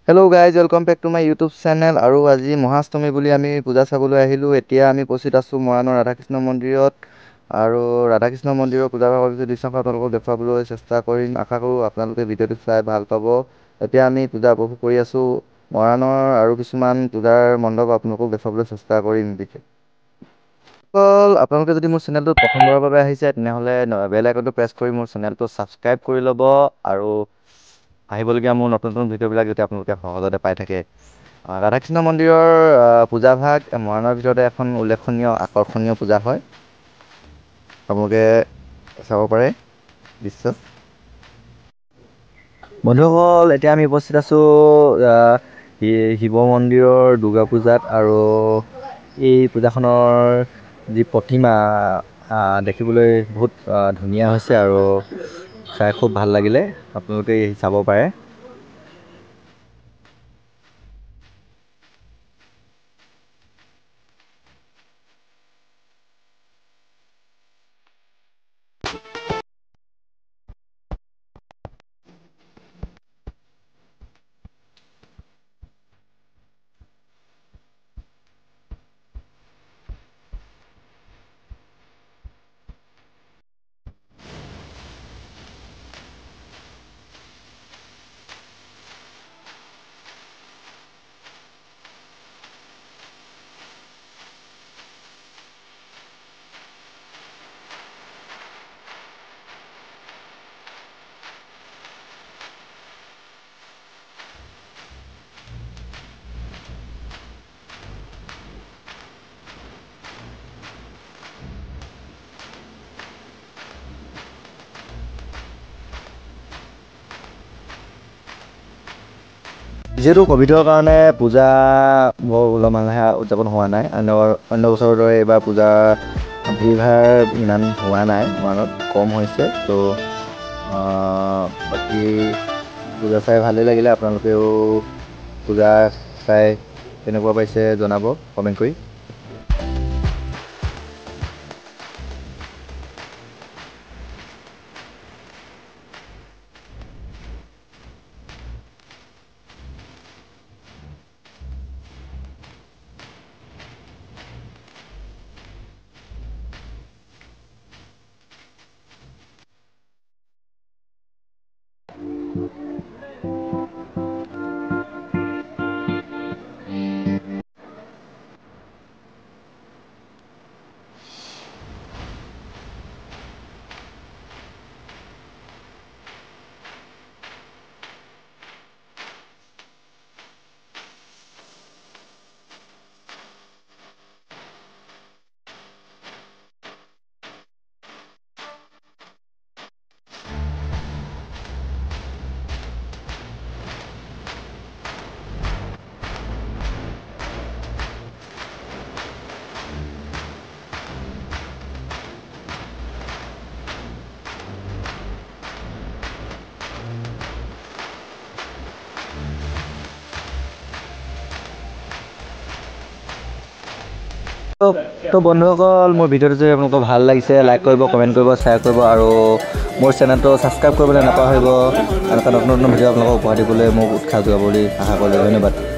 Hello' guys, welcome back to my YouTube channel. আৰু আজি মহাষ্টমী বুলি আমি পূজা চাবলৈ আহিলোঁ। এতিয়া আমি উপস্থিত আছোঁ মৰাণৰ ৰাধাকৃষ্ণ মন্দিৰত। আৰু ৰাধাকৃষ্ণ মন্দিৰৰ পূজা ভাগৰ কিছু দৃশ্য আপোনালোকক দেখুৱাবলৈ চেষ্টা কৰিম। আশা কৰোঁ আপোনালোকে ভিডিঅ'টো চাই ভাল পাব। এতিয়া আমি পূজা উপভোগ কৰি আছোঁ। মৰাণৰ আৰু কিছুমান পূজাৰ মণ্ডপ আপোনালোকক দেখুৱাবলৈ চেষ্টা কৰিম। আপোনালোকে যদি মোৰ চেনেলটোত প্ৰথমবাৰৰ বাবে আহিছে তেনেহ'লে বেল আইকনটো প্ৰেছ কৰি মোৰ চেনেলটো ছাবস্ক্ৰাইব কৰি ল'ব আৰু আহিবলগীয়া মোৰ নতুন নতুন ভিডিঅ'বিলাক যাতে আপোনালোকে সহজতে পাই থাকে। ৰাধাকৃষ্ণ মন্দিৰৰ পূজাভাগ মৰাণৰ ভিতৰতে এখন উল্লেখনীয় আকৰ্ষণীয় পূজা হয়। আপোনালোকে চাব পাৰে দৃশ্য। বন্ধুসকল, এতিয়া আমি উপস্থিত আছোঁ শিৱ মন্দিৰৰ দুৰ্গা পূজাত। আৰু এই পূজাখনৰ যি প্ৰতিমা দেখিবলৈ বহুত ধুনীয়া হৈছে আৰু চাই খুব ভাল লাগিলে। আপোনালোকে চাব পাৰে। যিহেতু ক'ভিডৰ কাৰণে পূজা বৰ মানুহে উদযাপন হোৱা নাই। অন্য বছৰৰ দৰে এইবাৰ পূজা ভিৰ ভাৰ ইমান হোৱা নাই, মৰাণত কম হৈছে। ত' বাকী পূজা চাই ভালেই লাগিলে। আপোনালোকেও পূজা চাই কেনেকুৱা পাইছে জনাব কমেণ্ট কৰি। তো বন্ধুসকল, মোৰ ভিডিঅ'টো যদি আপোনালোকৰ ভাল লাগিছে লাইক কৰিব, কমেণ্ট কৰিব, শ্বেয়াৰ কৰিব আৰু মোৰ চেনেলটো ছাবস্ক্ৰাইব কৰিবলৈ নাপাহৰিব। এনেকুৱা নতুন নতুন ভিডিঅ' আপোনালোকক উপহাৰ দিবলৈ মোক উৎসাহ যোগাব বুলি আশা কৰিলোঁ। ধন্যবাদ।